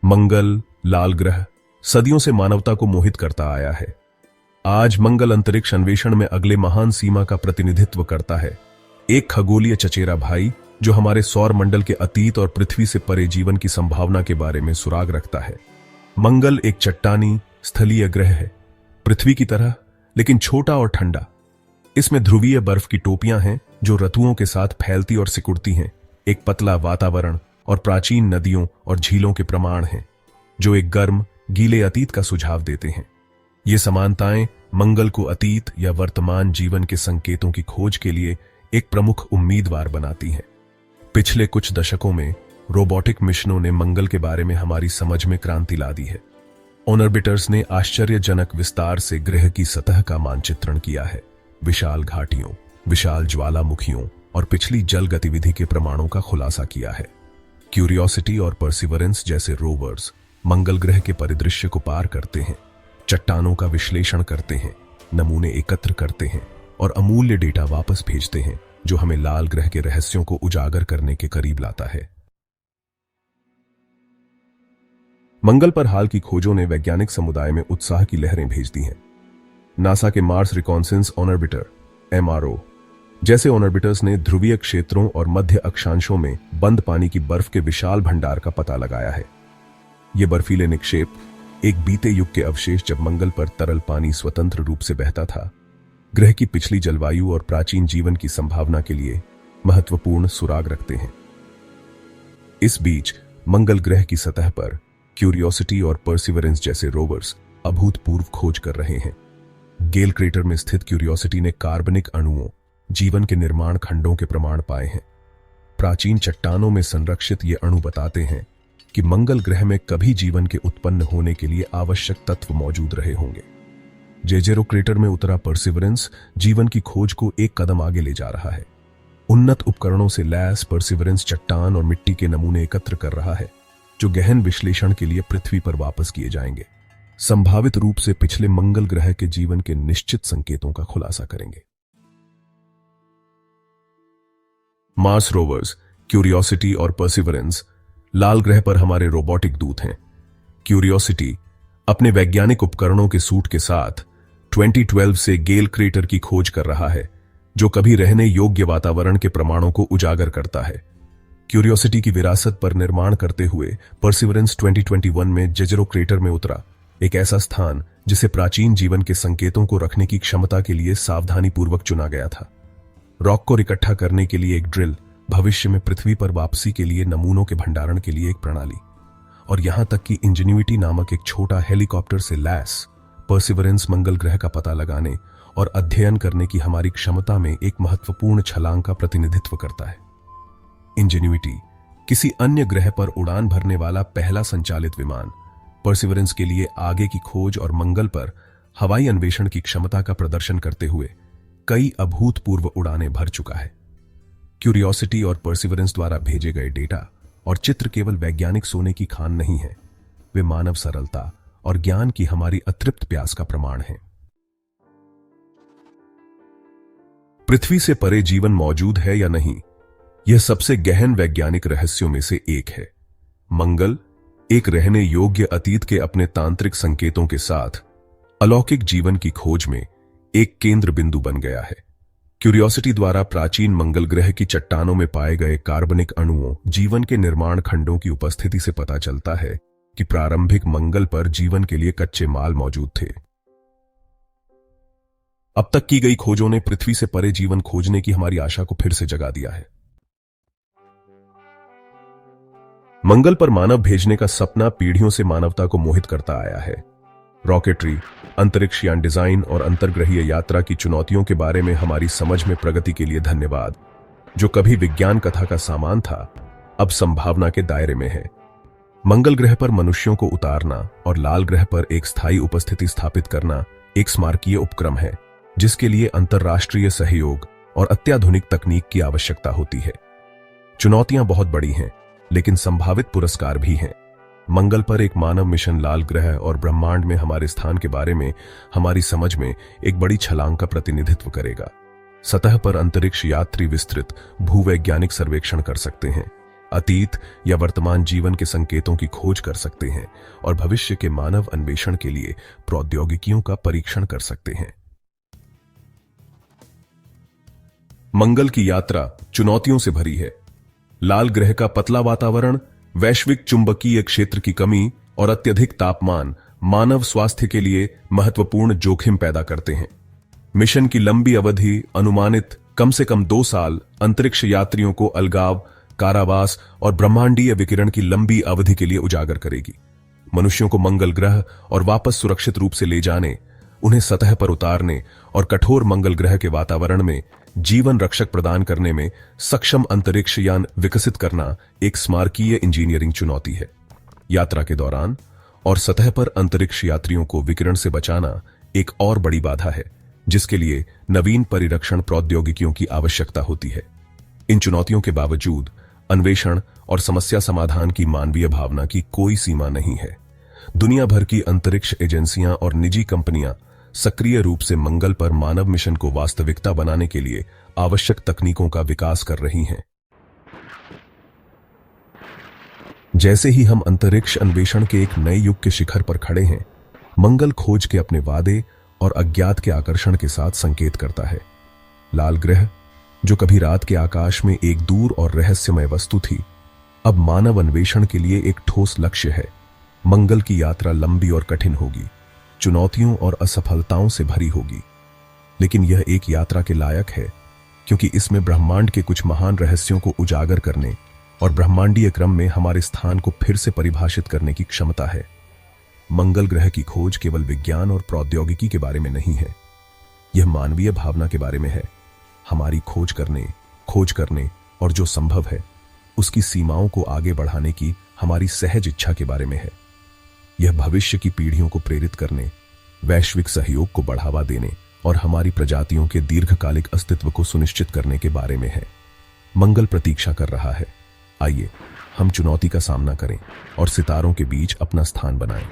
मंगल, लाल ग्रह सदियों से मानवता को मोहित करता आया है। आज मंगल अंतरिक्ष अन्वेषण में अगले महान सीमा का प्रतिनिधित्व करता है। एक खगोलीय चचेरा भाई जो हमारे सौर मंडल के अतीत और पृथ्वी से परे जीवन की संभावना के बारे में सुराग रखता है। मंगल एक चट्टानी स्थलीय ग्रह है, पृथ्वी की तरह, लेकिन छोटा और ठंडा। इसमें ध्रुवीय बर्फ की टोपियां हैं जो ऋतुओं के साथ फैलती और सिकुड़ती हैं। एक पतला वातावरण और प्राचीन नदियों और झीलों के प्रमाण हैं जो एक गर्म, गीले अतीत का सुझाव देते हैं। ये समानताएं मंगल को अतीत या वर्तमान जीवन के संकेतों की खोज के लिए एक प्रमुख उम्मीदवार बनाती हैं। पिछले कुछ दशकों में रोबोटिक मिशनों ने मंगल के बारे में हमारी समझ में क्रांति ला दी है। ऑर्बिटर्स ने आश्चर्यजनक विस्तार से ग्रह की सतह का मानचित्रण किया है। विशाल घाटियों, विशाल ज्वालामुखियों और पिछली जल गतिविधि के प्रमाणों का खुलासा किया है। क्यूरियोसिटी और परसिवरेंस जैसे रोवर्स मंगल ग्रह के परिदृश्य को पार करते हैं, चट्टानों का विश्लेषण करते हैं, नमूने एकत्र करते हैं और अमूल्य डेटा वापस भेजते हैं जो हमें लाल ग्रह के रहस्यों को उजागर करने के करीब लाता है। मंगल पर हाल की खोजों ने वैज्ञानिक समुदाय में उत्साह की लहरें भेज दी हैं। नासा के मार्स रिकॉन्सेंस ऑर्बिटर MRO जैसे ऑर्बिटर्स ने ध्रुवीय क्षेत्रों और मध्य अक्षांशों में बंद पानी की बर्फ के विशाल भंडार का पता लगाया है। ये बर्फीले निक्षेप एक बीते युग के अवशेष जब मंगल पर तरल पानी स्वतंत्र रूप से बहता था, ग्रह की पिछली जलवायु और प्राचीन जीवन की संभावना के लिए महत्वपूर्ण सुराग रखते हैं। इस बीच मंगल ग्रह की सतह पर क्यूरियोसिटी और परसिवरेंस जैसे रोवर्स अभूतपूर्व खोज कर रहे हैं। गेल क्रेटर में स्थित क्यूरियोसिटी ने कार्बनिक अणुओं, जीवन के निर्माण खंडों के प्रमाण पाए हैं। प्राचीन चट्टानों में संरक्षित ये अणु बताते हैं कि मंगल ग्रह में कभी जीवन के उत्पन्न होने के लिए आवश्यक तत्व मौजूद रहे होंगे। जेजेरो क्रेटर में उतरा परसिवरेंस जीवन की खोज को एक कदम आगे ले जा रहा है। उन्नत उपकरणों से लैस परसिवरेंस चट्टान और मिट्टी के नमूने एकत्र कर रहा है जो गहन विश्लेषण के लिए पृथ्वी पर वापस किए जाएंगे। संभावित रूप से पिछले मंगल ग्रह के जीवन के निश्चित संकेतों का खुलासा करेंगे। मार्स रोवर्स क्यूरियोसिटी और परसिवरेंस लाल ग्रह पर हमारे रोबोटिक दूत हैं। क्यूरियोसिटी अपने वैज्ञानिक उपकरणों के सूट के साथ 2012 से गेल क्रेटर की खोज कर रहा है जो कभी रहने योग्य वातावरण के प्रमाणों को उजागर करता है। क्यूरियोसिटी की विरासत पर निर्माण करते हुए परसिवरेंस 2021 में जेजेरो क्रेटर में उतरा, एक ऐसा स्थान जिसे प्राचीन जीवन के संकेतों को रखने की क्षमता के लिए सावधानीपूर्वक चुना गया था। रॉक को इकट्ठा करने के लिए एक ड्रिल, भविष्य में पृथ्वी पर वापसी के लिए नमूनों के भंडारण के लिए एक प्रणाली, और यहां तक कि इंजेन्युइटी नामक एक छोटा हेलीकॉप्टर से लैस परसिवरेंस मंगल ग्रह का पता लगाने और अध्ययन करने की हमारी क्षमता में एक महत्वपूर्ण छलांग का प्रतिनिधित्व करता है। इंजेन्युइटी किसी अन्य ग्रह पर उड़ान भरने वाला पहला संचालित विमान परसिवरेंस के लिए आगे की खोज और मंगल पर हवाई अन्वेषण की क्षमता का प्रदर्शन करते हुए कई अभूतपूर्व उड़ानें भर चुका है। क्यूरियोसिटी और परसिवरेंस द्वारा भेजे गए डेटा और चित्र केवल वैज्ञानिक सोने की खान नहीं है, वे मानव सरलता और ज्ञान की हमारी अतृप्त प्यास का प्रमाण हैं। पृथ्वी से परे जीवन मौजूद है या नहीं, यह सबसे गहन वैज्ञानिक रहस्यों में से एक है। मंगल एक रहने योग्य अतीत के अपने तांत्रिक संकेतों के साथ अलौकिक जीवन की खोज में एक केंद्र बिंदु बन गया है। क्यूरियोसिटी द्वारा प्राचीन मंगल ग्रह की चट्टानों में पाए गए कार्बनिक अणुओं, जीवन के निर्माण खंडों की उपस्थिति से पता चलता है कि प्रारंभिक मंगल पर जीवन के लिए कच्चे माल मौजूद थे। अब तक की गई खोजों ने पृथ्वी से परे जीवन खोजने की हमारी आशा को फिर से जगा दिया है। मंगल पर मानव भेजने का सपना पीढ़ियों से मानवता को मोहित करता आया है। रॉकेटरी, अंतरिक्ष यान डिजाइन और अंतर्ग्रहीय यात्रा की चुनौतियों के बारे में हमारी समझ में प्रगति के लिए धन्यवाद। जो कभी विज्ञान कथा का सामान था, अब संभावना के दायरे में है। मंगल ग्रह पर मनुष्यों को उतारना और लाल ग्रह पर एक स्थायी उपस्थिति स्थापित करना एक स्मारकीय उपक्रम है जिसके लिए अंतर्राष्ट्रीय सहयोग और अत्याधुनिक तकनीक की आवश्यकता होती है। चुनौतियां बहुत बड़ी हैं, लेकिन संभावित पुरस्कार भी हैं। मंगल पर एक मानव मिशन लाल ग्रह और ब्रह्मांड में हमारे स्थान के बारे में हमारी समझ में एक बड़ी छलांग का प्रतिनिधित्व करेगा। सतह पर अंतरिक्ष यात्री विस्तृत भूवैज्ञानिक सर्वेक्षण कर सकते हैं। अतीत या वर्तमान जीवन के संकेतों की खोज कर सकते हैं और भविष्य के मानव अन्वेषण के लिए प्रौद्योगिकियों का परीक्षण कर सकते हैं। मंगल की यात्रा चुनौतियों से भरी है। लाल ग्रह का पतला वातावरण, वैश्विक चुंबकीय क्षेत्र की कमी और अत्यधिक तापमान मानव स्वास्थ्य के लिए महत्वपूर्ण जोखिम पैदा करते हैं। मिशन की लंबी अवधि, अनुमानित कम से कम 2 साल, अंतरिक्ष यात्रियों को अलगाव, कारावास और ब्रह्मांडीय विकिरण की लंबी अवधि के लिए उजागर करेगी। मनुष्यों को मंगल ग्रह और वापस सुरक्षित रूप से ले जाने, उन्हें सतह पर उतारने और कठोर मंगल ग्रह के वातावरण में जीवन रक्षक प्रदान करने में सक्षम अंतरिक्ष यान विकसित करना एक स्मारकीय इंजीनियरिंग चुनौती है। यात्रा के दौरान और सतह पर अंतरिक्ष यात्रियों को विकिरण से बचाना एक और बड़ी बाधा है, जिसके लिए नवीन परिरक्षण प्रौद्योगिकियों की आवश्यकता होती है। इन चुनौतियों के बावजूद अन्वेषण और समस्या समाधान की मानवीय भावना की कोई सीमा नहीं है। दुनिया भर की अंतरिक्ष एजेंसियां और निजी कंपनियां सक्रिय रूप से मंगल पर मानव मिशन को वास्तविकता बनाने के लिए आवश्यक तकनीकों का विकास कर रही हैं। जैसे ही हम अंतरिक्ष अन्वेषण के एक नए युग के शिखर पर खड़े हैं, मंगल खोज के अपने वादे और अज्ञात के आकर्षण के साथ संकेत करता है। लाल ग्रह, जो कभी रात के आकाश में एक दूर और रहस्यमय वस्तु थी, अब मानव अन्वेषण के लिए एक ठोस लक्ष्य है। मंगल की यात्रा लंबी और कठिन होगी, चुनौतियों और असफलताओं से भरी होगी, लेकिन यह एक यात्रा के लायक है, क्योंकि इसमें ब्रह्मांड के कुछ महान रहस्यों को उजागर करने और ब्रह्मांडीय क्रम में हमारे स्थान को फिर से परिभाषित करने की क्षमता है। मंगल ग्रह की खोज केवल विज्ञान और प्रौद्योगिकी के बारे में नहीं है, यह मानवीय भावना के बारे में है। हमारी खोज करने और जो संभव है उसकी सीमाओं को आगे बढ़ाने की हमारी सहज इच्छा के बारे में है। यह भविष्य की पीढ़ियों को प्रेरित करने, वैश्विक सहयोग को बढ़ावा देने और हमारी प्रजातियों के दीर्घकालिक अस्तित्व को सुनिश्चित करने के बारे में है। मंगल प्रतीक्षा कर रहा है। आइए हम चुनौती का सामना करें और सितारों के बीच अपना स्थान बनाएं।